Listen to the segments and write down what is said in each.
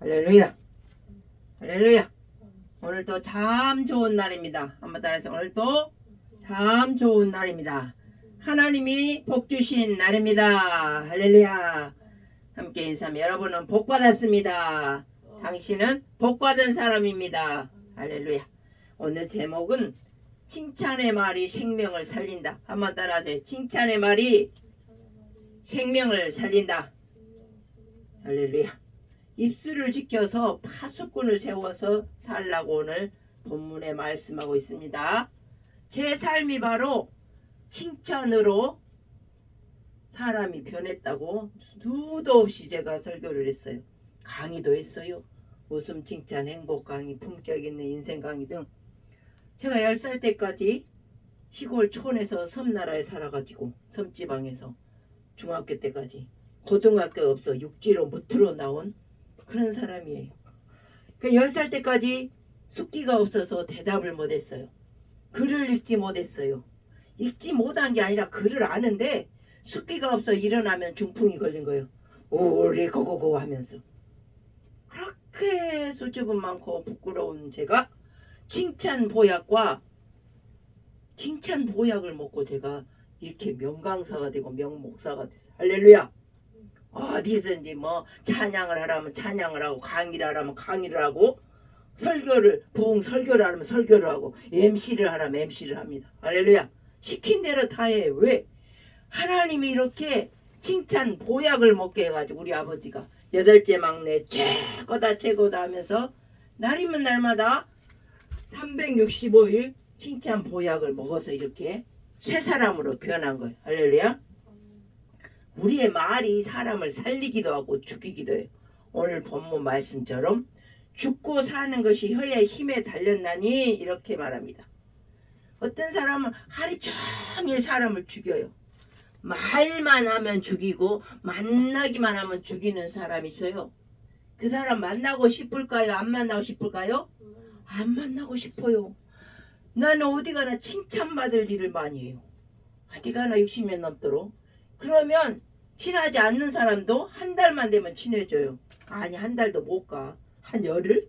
할렐루야. 할렐루야. 오늘도 참 좋은 날입니다. 한번 따라해서 오늘도 참 좋은 날입니다. 하나님이 복 주신 날입니다. 할렐루야. 함께 인사하면 여러분은 복 받았습니다. 당신은 복 받은 사람입니다. 할렐루야. 오늘 제목은 칭찬의 말이 생명을 살린다. 한번 따라하세요. 칭찬의 말이 생명을 살린다. 할렐루야. 입술을 지켜서 파수꾼을 세워서 살라고 오늘 본문에 말씀하고 있습니다. 제 삶이 바로 칭찬으로 사람이 변했다고 수도 없이 제가 설교를 했어요. 강의도 했어요. 웃음 칭찬, 행복 강의, 품격 있는 인생 강의 등. 제가 10살 때까지 시골 촌에서 섬나라에 살아가지고 섬지방에서 중학교 때까지 고등학교 없어 육지로 무트로 나온 그런 사람이에요. 그 10살 때까지 숙기가 없어서 대답을 못했어요. 글을 읽지 못했어요. 읽지 못한 게 아니라 글을 아는데 숙기가 없어 일어나면 중풍이 걸린 거예요. 오리 고고고 하면서. 그렇게 수줍음 많고 부끄러운 제가 칭찬 보약을 먹고 제가 이렇게 명강사가 되고 명목사가 됐어요. 할렐루야. 어디서든지 뭐 찬양을 하라면 찬양을 하고 강의를 하라면 강의를 하고 부흥 설교를 하라면 설교를 하고 MC를 하라면 MC를 합니다. 할렐루야. 시킨 대로 다 해. 왜? 하나님이 이렇게 칭찬 보약을 먹게 해가지고 우리 아버지가 8째 막내 최고다 하면서 날이면 날마다 365일 칭찬 보약을 먹어서 이렇게 새 사람으로 변한 거예요. 할렐루야. 우리의 말이 사람을 살리기도 하고 죽이기도 해요. 오늘 본문 말씀처럼 죽고 사는 것이 혀의 힘에 달렸나니 이렇게 말합니다. 어떤 사람은 하루 종일 사람을 죽여요. 말만 하면 죽이고 만나기만 하면 죽이는 사람이 있어요. 그 사람 만나고 싶을까요? 안 만나고 싶을까요? 안 만나고 싶어요. 나는 어디 가나 칭찬받을 일을 많이 해요. 어디 가나 60년 넘도록. 그러면 친하지 않는 사람도 한 달만 되면 친해져요. 아니 한 달도 못 가. 한 열흘?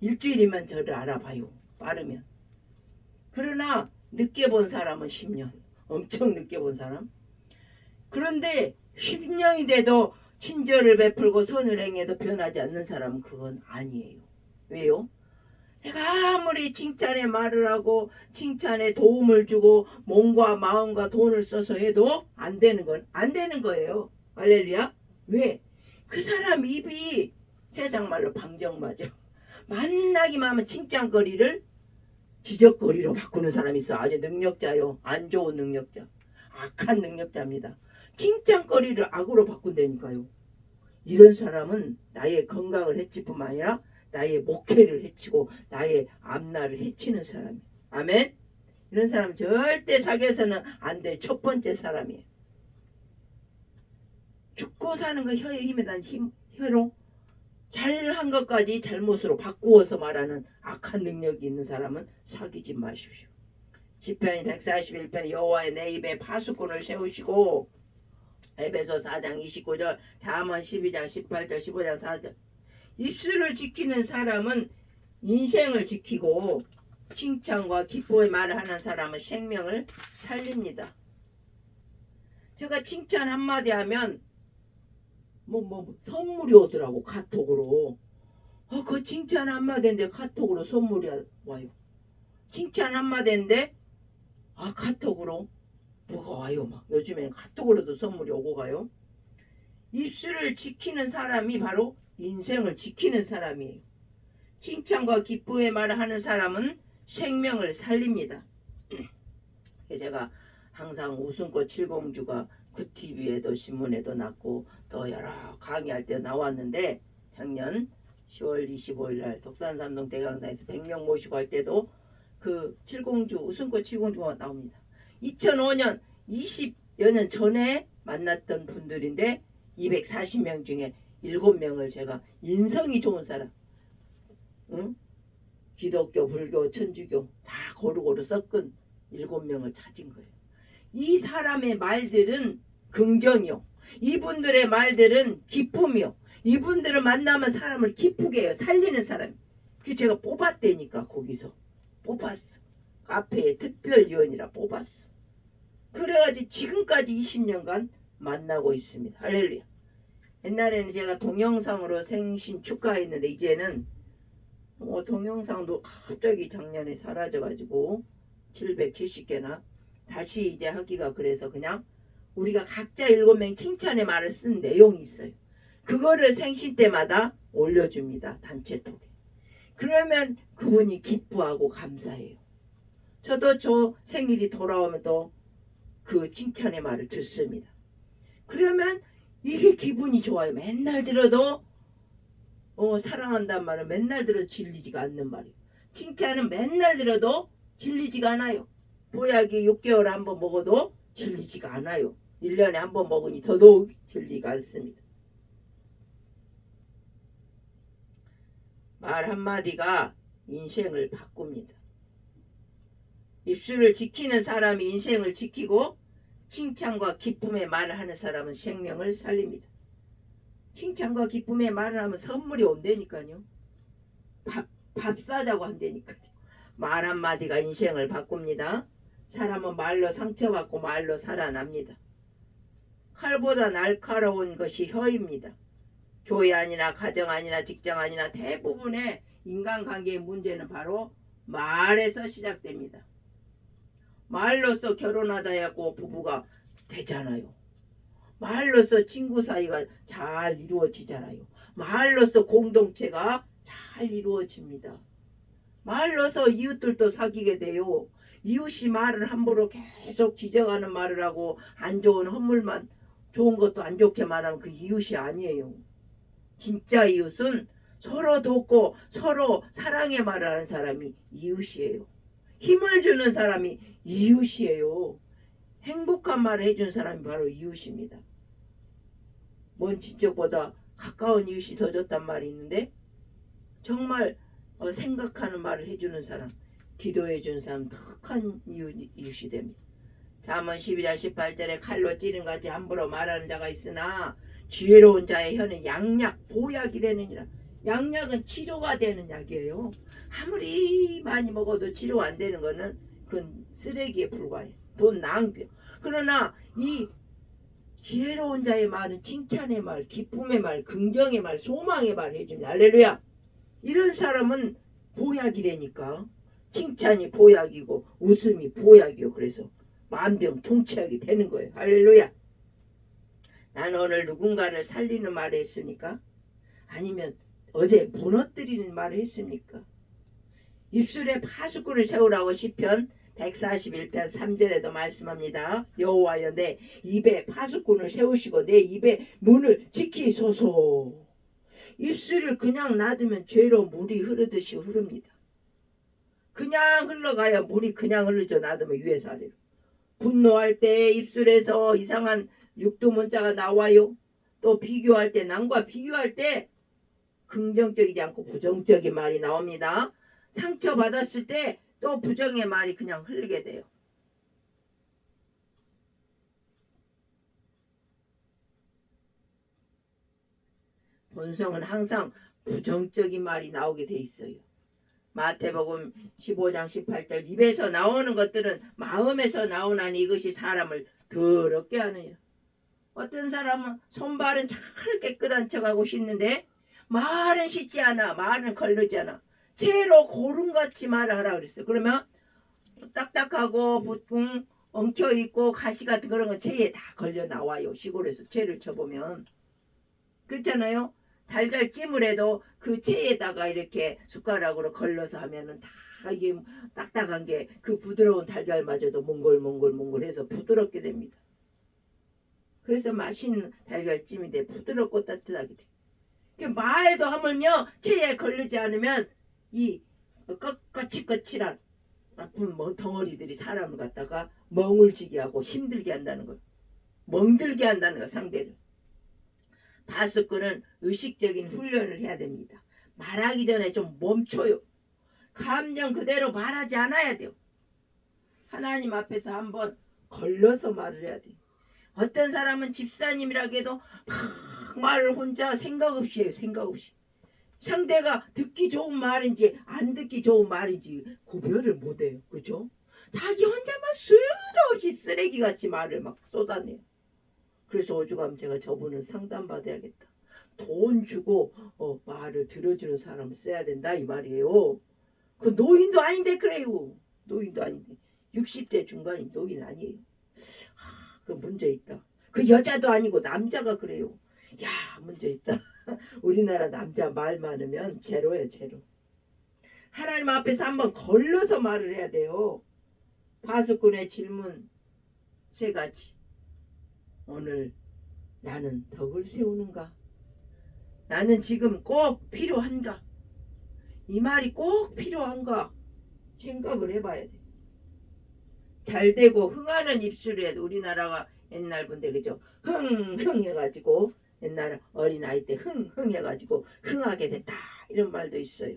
일주일이면 저를 알아봐요. 빠르면. 그러나 늦게 본 사람은 10년. 엄청 늦게 본 사람. 그런데 10년이 돼도 친절을 베풀고 선을 행해도 변하지 않는 사람은 그건 아니에요. 왜요? 내가 아무리 칭찬의 말을 하고 칭찬에 도움을 주고 몸과 마음과 돈을 써서 해도 안 되는 건 안 되는 거예요. 할렐루야. 왜? 그 사람 입이 세상 말로 방정맞아. 만나기만 하면 칭찬거리를 지적거리로 바꾸는 사람이 있어. 아주 능력자요. 안 좋은 능력자. 악한 능력자입니다. 칭찬거리를 악으로 바꾼다니까요. 이런 사람은 나의 건강을 해칠 뿐만 아니라 나의 목회를 해치고 나의 앞날을 해치는 사람이에요. 아멘. 이런 사람 절대 사귀어서는 안 될 첫 번째 사람이에요. 죽고 사는 거 혀에 힘에 단 혀로 잘한 것까지 잘못으로 바꾸어서 말하는 악한 능력이 있는 사람은 사귀지 마십시오. 시편 141편 여호와의 내 입에 파수꾼을 세우시고 에베소 4장 29절 잠언 12장 18절 15장 4절 입술을 지키는 사람은 인생을 지키고 칭찬과 기쁨의 말을 하는 사람은 생명을 살립니다. 제가 칭찬 한마디 하면 선물이 오더라고. 카톡으로. 그 칭찬 한마디인데 카톡으로 선물이 와요. 칭찬 한마디인데 카톡으로 뭐가 와요. 막 요즘에는 카톡으로도 선물이 오고 가요. 입술을 지키는 사람이 바로 인생을 지키는 사람이에요. 칭찬과 기쁨의 말을 하는 사람은 생명을 살립니다. 제가 항상 웃음꽃 칠공주가 그 TV에도 신문에도 났고 또 여러 강의할 때 나왔는데 작년 10월 25일 날 독산삼동 대강당에서 100명 모시고 할 때도 그 칠공주 웃음꽃 칠공주가 나옵니다. 2005년 20여 년 전에 만났던 분들인데 240명 중에 7명을 제가 인성이 좋은 사람, 기독교, 불교, 천주교 다 고루고루 섞은 7명을 찾은 거예요. 이 사람의 말들은 긍정이요. 이분들의 말들은 기쁨이요. 이분들을 만나면 사람을 기쁘게 해요. 살리는 사람. 그 제가 뽑았다니까. 거기서 뽑았어. 카페의 특별위원이라 뽑았어. 그래가지고 지금까지 20년간 만나고 있습니다. 할렐루야. 옛날에는 제가 동영상으로 생신 축하했는데 이제는 동영상도 갑자기 작년에 사라져가지고 770개나 다시 이제 하기가 그래서 그냥 우리가 각자 7명 칭찬의 말을 쓴 내용이 있어요. 그거를 생신 때마다 올려줍니다. 단체톡에. 그러면 그분이 기뻐하고 감사해요. 저도 저 생일이 돌아오면 또 그 칭찬의 말을 듣습니다. 그러면 이게 기분이 좋아요. 맨날 들어도 사랑한다는 말은 맨날 들어도 질리지가 않는 말이에요. 칭찬은 맨날 들어도 질리지가 않아요. 보약이 6개월에 한 번 먹어도 질리지가 않아요. 1년에 한 번 먹으니 더더욱 질리지가 않습니다. 말 한마디가 인생을 바꿉니다. 입술을 지키는 사람이 인생을 지키고 칭찬과 기쁨의 말을 하는 사람은 생명을 살립니다. 칭찬과 기쁨의 말을 하면 선물이 온다니까요. 밥 사자고 한다니까요. 말 한마디가 인생을 바꿉니다. 사람은 말로 상처받고 말로 살아납니다. 칼보다 날카로운 것이 혀입니다. 교회 아니나 가정 아니나 직장 아니나 대부분의 인간관계의 문제는 바로 말에서 시작됩니다. 말로써 결혼하자 해갖고 부부가 되잖아요. 말로써 친구 사이가 잘 이루어지잖아요. 말로써 공동체가 잘 이루어집니다. 말로써 이웃들도 사귀게 돼요. 이웃이 말을 함부로 계속 지적하는 말을 하고 안 좋은 헛물만 좋은 것도 안 좋게 말하면 그 이웃이 아니에요. 진짜 이웃은 서로 돕고 서로 사랑의 말을 하는 사람이 이웃이에요. 힘을 주는 사람이 이웃이에요. 행복한 말을 해준 사람이 바로 이웃입니다. 먼 친척보다 가까운 이웃이 더 좋단 말이 있는데 정말 생각하는 말을 해주는 사람, 기도해준 사람 덕한 이웃이 됩니다. 잠언 12장 18절에 칼로 찌른 같이 함부로 말하는 자가 있으나 지혜로운 자의 혀는 양약 보약이 되느니라. 양약은 치료가 되는 약이에요. 아무리 많이 먹어도 치료 안 되는 거는 그건 쓰레기에 불과해요. 돈 낭비요. 그러나 이 지혜로운 자의 말은 칭찬의 말, 기쁨의 말, 긍정의 말, 소망의 말 해줍니다. 할렐루야. 이런 사람은 보약이 되니까 칭찬이 보약이고 웃음이 보약이요. 그래서 만병통치약이 되는 거예요. 할렐루야. 나는 오늘 누군가를 살리는 말을 했습니까? 아니면 어제 무너뜨리는 말을 했습니까? 입술에 파수꾼을 세우라고 시편 141편 3절에도 말씀합니다. 여호와여 내 입에 파수꾼을 세우시고 내 입에 문을 지키소서. 입술을 그냥 놔두면 죄로 물이 흐르듯이 흐릅니다. 그냥 흘러가야 물이 그냥 흐르죠. 놔두면 위에서 아래로. 분노할 때 입술에서 이상한 육두문자가 나와요. 또 비교할 때 남과 비교할 때 긍정적이지 않고 부정적인 말이 나옵니다. 상처받았을 때 또 부정의 말이 그냥 흐르게 돼요. 본성은 항상 부정적인 말이 나오게 돼 있어요. 마태복음 15장 18절 입에서 나오는 것들은 마음에서 나오나니 이것이 사람을 더럽게 하느니라. 어떤 사람은 손발은 잘 깨끗한 척하고 씻는데 말은 씻지 않아. 말은 걸르지 않아. 채로 고름같이 말을 하라 그랬어요. 그러면 딱딱하고 보통 엉켜있고 가시 같은 그런 건 채에 다 걸려 나와요. 시골에서 채를 쳐보면. 그렇잖아요. 달걀 찜을 해도 그 채에다가 이렇게 숟가락으로 걸러서 하면은 다 이게 딱딱한 게 그 부드러운 달걀마저도 몽골해서 부드럽게 됩니다. 그래서 맛있는 달걀찜인데 부드럽고 따뜻하게 돼. 말도 하물며 채에 걸리지 않으면 이 거칠거칠한 나쁜 덩어리들이 사람을 갖다가 멍울지게 하고 힘들게 한다는 거예요. 멍들게 한다는 거예요. 상대를. 파수꾼은 의식적인 훈련을 해야 됩니다. 말하기 전에 좀 멈춰요. 감정 그대로 말하지 않아야 돼요. 하나님 앞에서 한번 걸러서 말을 해야 돼요. 어떤 사람은 집사님이라고 해도 막 막 말을 혼자 생각 없이 해요. 생각 없이. 상대가 듣기 좋은 말인지 안 듣기 좋은 말인지 구별을 못해요. 그죠? 자기 혼자만 수도 없이 쓰레기같이 말을 막 쏟아내요. 그래서 오죽하면 제가 저분은 상담받아야겠다. 돈 주고 말을 들어주는 사람을 써야 된다 이 말이에요. 그 노인도 아닌데 그래요. 노인도 아닌데 60대 중반이 노인 아니에요. 그 문제 있다. 그 여자도 아니고 남자가 그래요. 야 문제 있다. 우리나라 남자 말 많으면 제로예요 제로. 하나님 앞에서 한번 걸러서 말을 해야 돼요. 파수꾼의 질문 3가지. 오늘 나는 덕을 세우는가? 나는 지금 꼭 필요한가? 이 말이 꼭 필요한가? 생각을 해봐야 돼. 잘되고 흥하는 입술을 해도 우리나라가 옛날 분들 그죠? 흥 해가지고 옛날 어린아이 때 흥 해가지고 흥하게 됐다 이런 말도 있어요.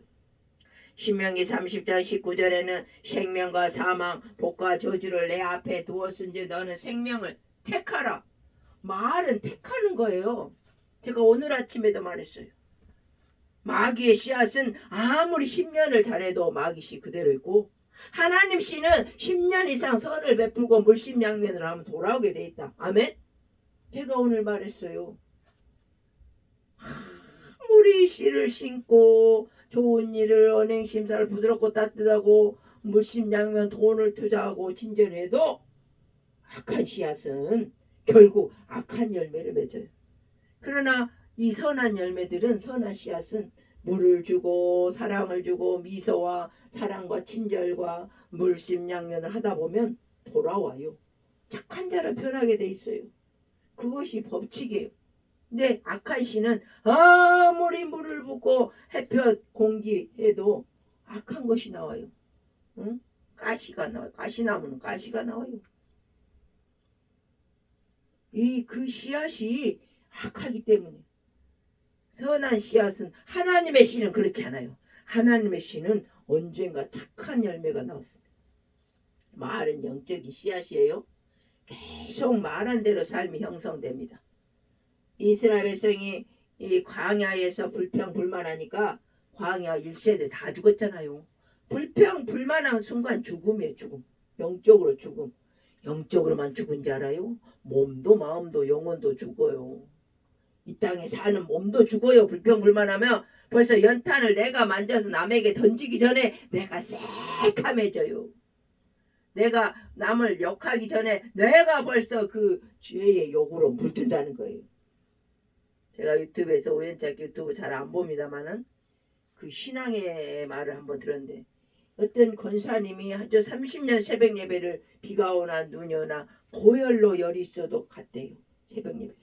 신명기 30장 19절에는 생명과 사망 복과 저주를 내 앞에 두었은지 너는 생명을 택하라. 말은 택하는 거예요. 제가 오늘 아침에도 말했어요. 마귀의 씨앗은 아무리 10년을 잘해도 마귀 씨 그대로 있고 하나님 씨는 10년 이상 선을 베풀고 물심양면을 하면 돌아오게 돼 있다. 아멘? 제가 오늘 말했어요. 아무리 씨를 심고 좋은 일을 언행심사를 부드럽고 따뜻하고 물심양면 돈을 투자하고 친절해도 악한 씨앗은 결국 악한 열매를 맺어요. 그러나 이 선한 열매들은 선한 씨앗은 물을 주고 사랑을 주고 미소와 사랑과 친절과 물심양면을 하다 보면 돌아와요. 착한 자를 변하게 돼 있어요. 그것이 법칙이에요. 근데 악한 씨는 아무리 물을 붓고 햇볕 공기해도 악한 것이 나와요. 응? 가시가 나와요. 가시나무는 가시가 나와요. 그 씨앗이 악하기 때문에. 선한 씨앗은 하나님의 씨는 그렇지 않아요. 하나님의 씨는 언젠가 착한 열매가 나왔습니다. 말은 영적인 씨앗이에요. 계속 말한 대로 삶이 형성됩니다. 이스라엘 백성이 이 광야에서 불평불만하니까 광야 1세대 다 죽었잖아요. 불평불만한 순간 죽음이에요. 죽음. 영적으로 죽음. 영적으로만 죽은 줄 알아요? 몸도 마음도 영혼도 죽어요. 이 땅에 사는 몸도 죽어요. 불평불만하면 벌써 연탄을 내가 만져서 남에게 던지기 전에 내가 새카매져요. 내가 남을 욕하기 전에 내가 벌써 그 죄의 욕으로 물든다는 거예요. 제가 유튜브에서 우연찮게 유튜브 잘 안 봅니다만은 그 신앙의 말을 한번 들었는데 어떤 권사님이 아주 30년 새벽 예배를 비가 오나 눈이 오나 고열로 열이 있어도 갔대요. 새벽 예배.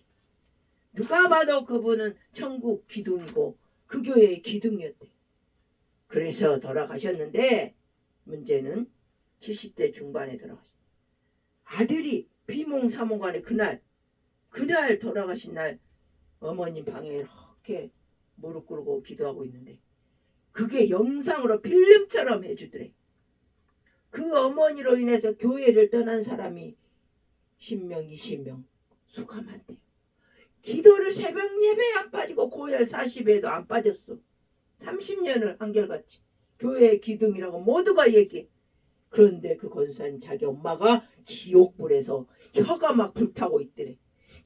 누가 봐도 그분은 천국 기둥이고 그 교회의 기둥이었대. 그래서 돌아가셨는데 문제는 70대 중반에 돌아가셨어요. 아들이 비몽사몽간에 그날 돌아가신 날 어머님 방에 이렇게 무릎 꿇고 기도하고 있는데 그게 영상으로 필름처럼 해주더래. 그 어머니로 인해서 교회를 떠난 사람이 10명 20명 수가 많대요. 기도를 새벽 예배에 안 빠지고 고열 40에도 안 빠졌어. 30년을 한결같이 교회의 기둥이라고 모두가 얘기해. 그런데 그 권사님 자기 엄마가 지옥불에서 혀가 막 불타고 있더래.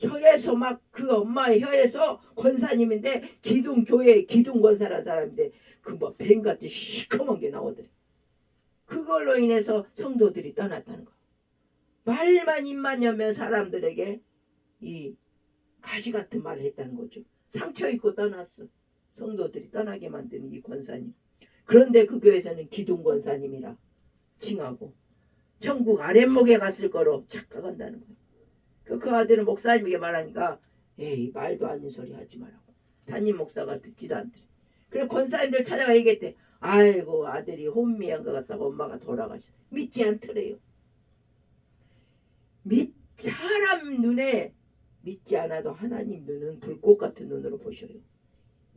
혀에서 막 그 엄마의 혀에서 권사님인데 기둥 교회 기둥 권사라는 사람인데 그 뭐 뱀 같은 시커먼 게 나오더래. 그걸로 인해서 성도들이 떠났다는 거야. 말만 입만 열면 사람들에게 이 가시 같은 말을 했다는 거죠. 상처 입고 떠났어. 성도들이 떠나게 만드는 이 권사님. 그런데 그 교회에서는 기둥 권사님이라 칭하고 천국 아랫목에 갔을 거로 착각한다는 거예요. 그 아들은 목사님에게 말하니까 에이 말도 안 되는 소리 하지 말라고. 담임 목사가 듣지도 않더래. 그래 권사님들 찾아가 얘기했대. 아이고 아들이 혼미한 것 같다고 엄마가 돌아가셨어. 믿지 않더래요. 사람 눈에 믿지 않아도 하나님 눈은 불꽃 같은 눈으로 보셔요.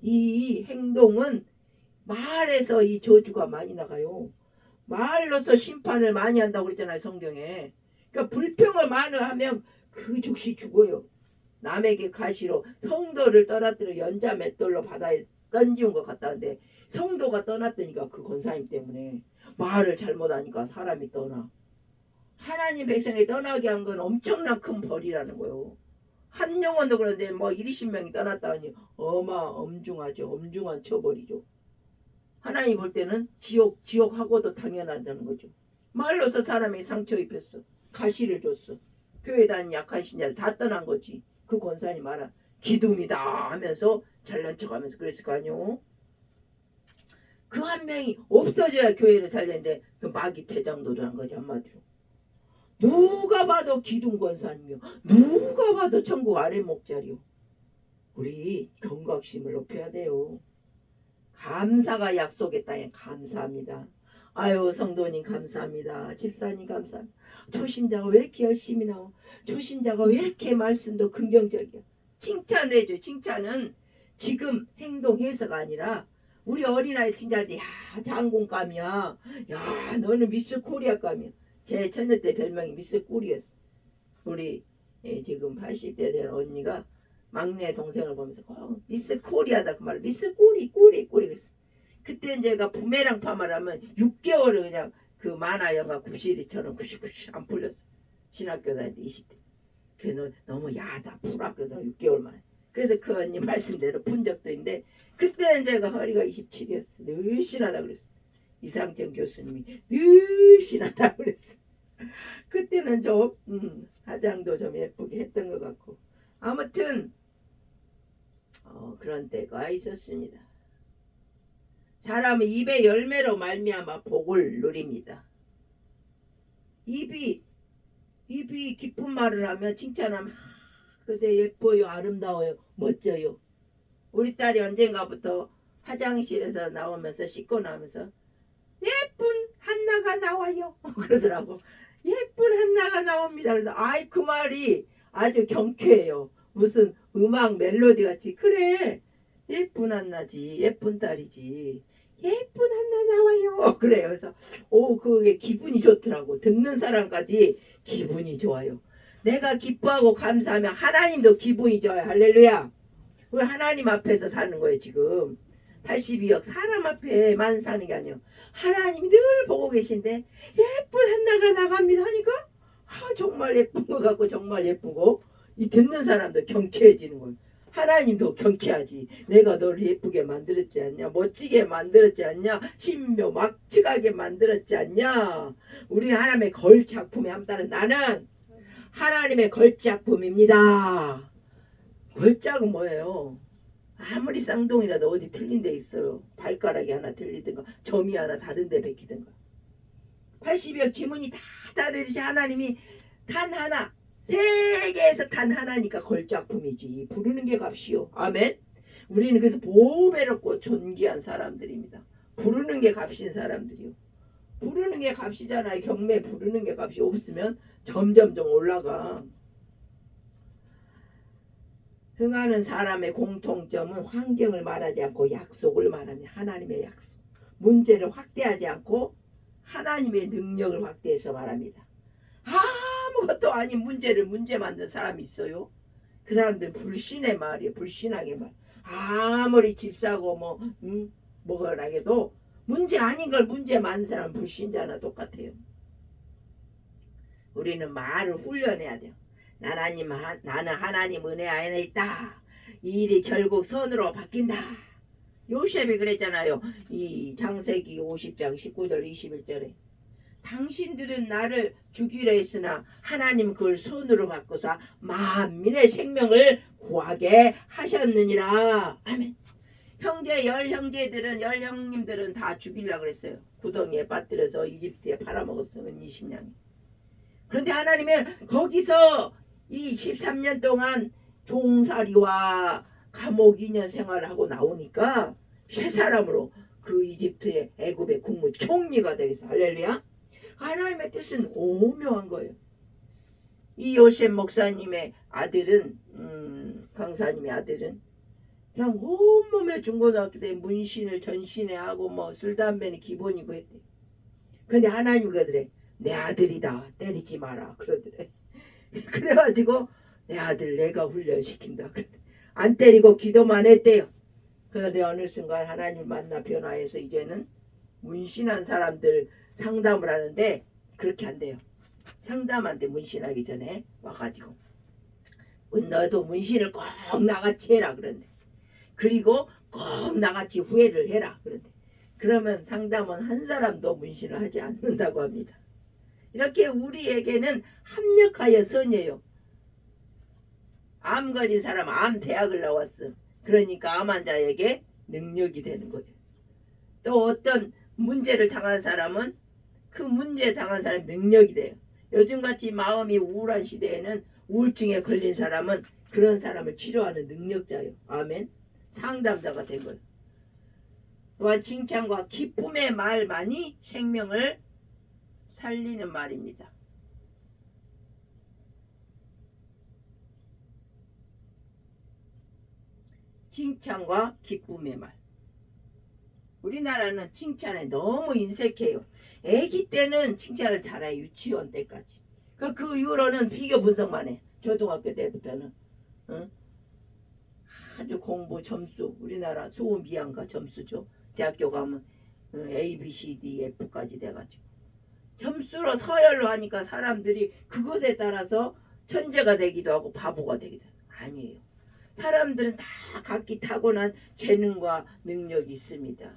이 행동은 말에서 이 저주가 많이 나가요. 말로서 심판을 많이 한다고 그랬잖아요 성경에. 그러니까 불평을 많이 하면 그 즉시 죽어요. 남에게 가시로 성도를 떠났더니 연자 맷돌로 바다에 던지운 것 같다는데 성도가 떠났다니까 그 권사님 때문에 말을 잘못하니까 사람이 떠나. 하나님 백성이 떠나게 한 건 엄청난 큰 벌이라는 거예요. 한 영혼도 그런데 뭐 20명이 떠났다니 엄중하죠. 엄중한 처벌이죠. 하나님 볼 때는 지옥하고도 당연하다는 거죠. 말로서 사람이 상처 입혔어. 가시를 줬어. 교회 다니는 약한 신자를 다 떠난 거지. 그 권사님 말한 기둥이다 하면서 잘난 척하면서 그랬을 거 아니오. 그 한 명이 없어져야 교회를 살리는데 그 마귀 퇴장도를 한 거지 한마디로. 누가 봐도 기둥 권사님이요. 누가 봐도 천국 아래 목자리요. 우리 경각심을 높여야 돼요. 감사가 약속의 땅에 감사합니다. 아유 성도님 감사합니다. 집사님 감사합니다. 초신자가 왜 이렇게 열심히 나와? 초신자가 왜 이렇게 말씀도 긍정적이야? 칭찬을 해줘. 칭찬은 지금 행동해서가 아니라 우리 어린아이 칭찬할 때 야 장군감이야. 야 너는 미스 코리아감이야. 제 처녀 때 별명이 미스 꿀이었어. 우리 지금 80대 된 언니가 막내 동생을 보면서 미스 코리아다 그 말. 미스 꿀이 그랬어. 그때 제가 부메랑 파마를 하면 6개월을 그냥 그 만화 영화 구시리처럼 구시구시 안 풀렸어. 신학교 다닐 때 20대. 그게 너무 야하다. 풀었거든 6개월 만에. 그래서 그 언니 말씀대로 푼 적도 있는데 그때는 제가 허리가 27이었어. 늘씬하다 그랬어. 이상정 교수님이 늘씬하다 그랬어. 그때는 좀 화장도 좀 예쁘게 했던 것 같고 아무튼 그런 때가 있었습니다. 사람은 입의 열매로 말미암아 복을 누립니다. 입이 기쁜 말을 하면 칭찬하면 그대 예뻐요 아름다워요 멋져요. 우리 딸이 언젠가부터 화장실에서 나오면서 씻고 나면서 예쁜 한나가 나와요 그러더라고. 예쁜 한나가 나옵니다. 그래서 아이 그 말이 아주 경쾌해요. 무슨 음악 멜로디 같이 그래 예쁜 한나지 예쁜 딸이지 예쁜 한나 나와요 그래요. 그래서 그게 기분이 좋더라고. 듣는 사람까지 기분이 좋아요. 내가 기뻐하고 감사하면 하나님도 기분이 좋아요. 할렐루야. 우리 하나님 앞에서 사는 거예요 지금. 82억 사람 앞에만 사는 게 아니에요. 하나님이 늘 보고 계신데 예쁜 한나가 나갑니다 하니까 정말 예쁜 것 같고 정말 예쁘고 이 듣는 사람도 경쾌해지는 거예요. 하나님도 경쾌하지. 내가 너를 예쁘게 만들었지 않냐. 멋지게 만들었지 않냐. 신묘막측하게 만들었지 않냐. 우리는 하나님의 걸작품에 함따라 나는 하나님의 걸작품입니다. 걸작은 뭐예요? 아무리 쌍둥이라도 어디 틀린 데 있어요. 발가락이 하나 틀리든가 점이 하나 다른 데 베끼든가. 80여 지문이 다 다르듯이 하나님이 단 하나 세계에서 단 하나니까 걸작품이지. 부르는 게 값이요. 아멘. 우리는 그래서 보배롭고 존귀한 사람들입니다. 부르는 게 값인 사람들이요. 부르는 게 값이잖아요. 경매 부르는 게 값이 없으면 점점점 올라가. 흥하는 사람의 공통점은 환경을 말하지 않고 약속을 말합니다. 하나님의 약속. 문제를 확대하지 않고 하나님의 능력을 확대해서 말합니다. 아무것도 아닌 문제를 문제 만든 사람이 있어요. 그 사람들은 불신의 말이에요. 불신하게 말. 아무리 집 사고 뭐라 해도 문제 아닌 걸 문제 만든 사람은 불신자나 똑같아요. 우리는 말을 훈련해야 돼요. 나는 하나님 은혜 안에 있다. 이 일이 결국 선으로 바뀐다. 요셉이 그랬잖아요. 이 창세기 50장 19절 21절에 당신들은 나를 죽이려 했으나 하나님 그걸 선으로 바꿔서 만민의 생명을 구하게 하셨느니라. 아멘. 열 형님들은 다 죽이려고 그랬어요. 구덩이에 빠뜨려서 이집트에 팔아먹었으면 20년. 그런데 하나님은 거기서 이 13년 동안 종살이와 감옥 2년 생활을 하고 나오니까 새 사람으로 그 이집트의 애굽의 국무 총리가 되겠어. 할렐루야. 하나님의 뜻은 오묘한 거예요. 이 요셉 목사님의 아들은 강사님의 아들은 그냥 온몸에 중고등학교 때 문신을 전신에 하고 술 담배는 기본이고 했대. 근데 하나님 그러더래. 내 아들이다. 때리지 마라. 그러더래. 그래가지고 내 아들 내가 훈련시킨다. 안 때리고 기도만 했대요. 그런데 어느 순간 하나님 만나 변화해서 이제는 문신한 사람들 상담을 하는데 그렇게 한대요. 상담한테 문신하기 전에 와가지고 너도 문신을 꼭 나같이 해라 그런데, 그리고 꼭 나같이 후회를 해라 그런데, 그러면 상담은 한 사람도 문신을 하지 않는다고 합니다. 이렇게 우리에게는 합력하여 선이에요. 암 걸린 사람 암 대학을 나왔어. 그러니까 암 환자에게 능력이 되는 거예요. 또 어떤 문제를 당한 사람은 그 문제 당한 사람 능력이 돼요. 요즘같이 마음이 우울한 시대에는 우울증에 걸린 사람은 그런 사람을 치료하는 능력자예요. 아멘. 상담자가 된 거예요. 또한 칭찬과 기쁨의 말만이 생명을 살리는 말입니다. 칭찬과 기쁨의 말. 우리나라는 칭찬에 너무 인색해요. 아기 때는 칭찬을 잘해요. 유치원 때까지. 그 이후로는 비교 분석만 해. 초등학교 때부터는. 아주 공부 점수, 우리나라 수험 비한가 점수죠. 대학교 가면 A, B, C, D, F까지 돼가지고 점수로 서열로 하니까 사람들이 그것에 따라서 천재가 되기도 하고 바보가 되기도 해요. 아니에요. 사람들은 다 각기 타고난 재능과 능력이 있습니다.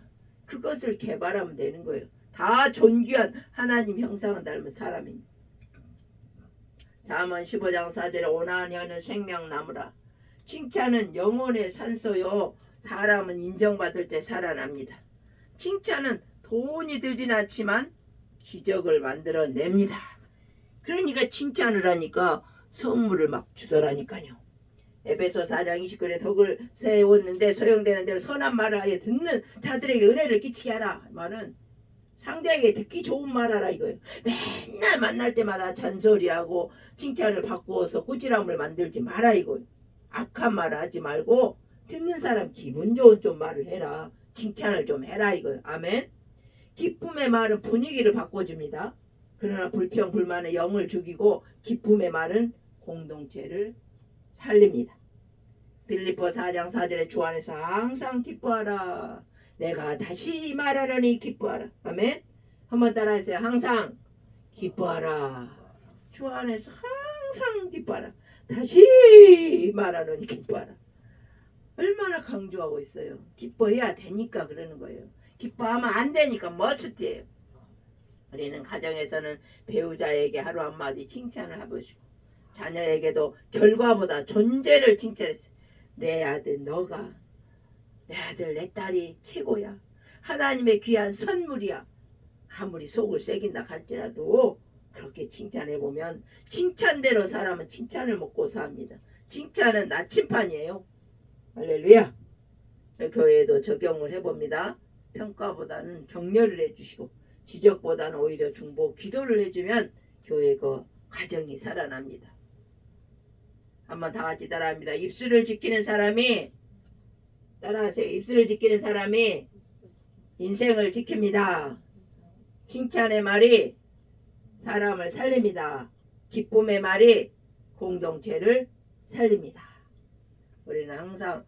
그것을 개발하면 되는 거예요. 다 존귀한 하나님 형상을 닮은 사람입니다. 잠언 15장 4절에 오나니 하는 생명나무라. 칭찬은 영혼의 산소요. 사람은 인정받을 때 살아납니다. 칭찬은 돈이 들진 않지만 기적을 만들어냅니다. 그러니까 칭찬을 하니까 선물을 막 주더라니까요. 에베소 4장 29절에 덕을 세웠는데 소용되는 대로 선한 말을 하여 듣는 자들에게 은혜를 끼치게 하라. 말은 상대에게 듣기 좋은 말 하라 이거예요. 맨날 만날 때마다 잔소리하고 칭찬을 바꾸어서 꾸지람을 만들지 마라 이거예요. 악한 말을 하지 말고 듣는 사람 기분 좋은 좀 말을 해라. 칭찬을 좀 해라 이거예요. 아멘. 기쁨의 말은 분위기를 바꿔줍니다. 그러나 불평 불만의 영을 죽이고 기쁨의 말은 공동체를 살립니다. 빌립보 4장 4절에 주 안에서 항상 기뻐하라. 내가 다시 말하려니 기뻐하라. 아멘. 한번 따라하세요. 항상 기뻐하라. 주 안에서 항상 기뻐하라. 다시 말하려니 기뻐하라. 얼마나 강조하고 있어요. 기뻐해야 되니까 그러는 거예요. 기뻐하면 안 되니까 머스트예요. 우리는 가정에서는 배우자에게 하루 한마디 칭찬을 해보시고 자녀에게도 결과보다 존재를 칭찬했어요. 내 아들 너가, 내 아들 내 딸이 최고야. 하나님의 귀한 선물이야. 아무리 속을 새긴다 할지라도 그렇게 칭찬해보면 칭찬대로 사람은 칭찬을 먹고 삽니다. 칭찬은 나침판이에요. 할렐루야. 교회에도 적용을 해봅니다. 평가보다는 격려를 해주시고 지적보다는 오히려 중보 기도를 해주면 교회가 가정이 살아납니다. 한번 다 같이 따라합니다. 입술을 지키는 사람이, 따라하세요. 입술을 지키는 사람이 인생을 지킵니다. 칭찬의 말이 사람을 살립니다. 기쁨의 말이 공동체를 살립니다. 우리는 항상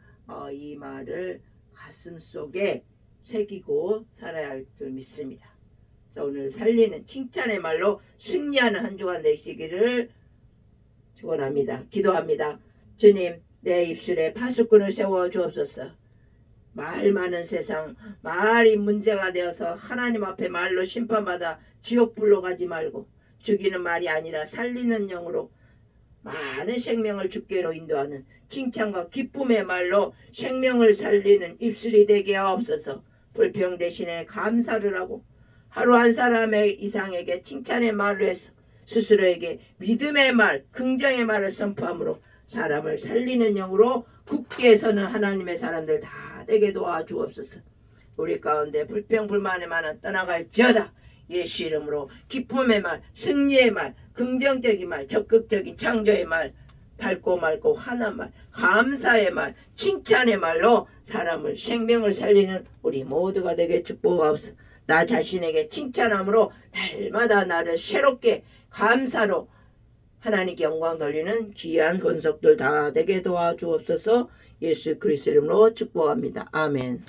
이 말을 가슴속에 새기고 살아야 할 줄 믿습니다. 그래서 오늘 살리는 칭찬의 말로 승리하는 한 주간 되시기를 축원합니다. 기도합니다. 주님, 내 입술에 파수꾼을 세워 주옵소서. 말 많은 세상, 말이 문제가 되어서 하나님 앞에 말로 심판받아 지옥불로 가지 말고 죽이는 말이 아니라 살리는 영으로 많은 생명을 주께로 인도하는 칭찬과 기쁨의 말로 생명을 살리는 입술이 되게 하옵소서. 불평 대신에 감사를 하고 하루 한 사람의 이상에게 칭찬의 말을 해서 스스로에게 믿음의 말, 긍정의 말을 선포함으로 사람을 살리는 영으로 굳게 서는 하나님의 사람들 다 되게 도와주옵소서. 우리 가운데 불평불만의 말은 떠나갈지어다. 예수 이름으로 기쁨의 말, 승리의 말, 긍정적인 말, 적극적인 창조의 말, 밝고 맑고 환한 말, 감사의 말, 칭찬의 말로 사람을 생명을 살리는 우리 모두가 되게 축복하옵소서. 나 자신에게 칭찬함으로 날마다 나를 새롭게 감사로 하나님께 영광 돌리는 귀한 권속들 다 되게 도와주옵소서. 예수 그리스도 이름으로 축복합니다. 아멘.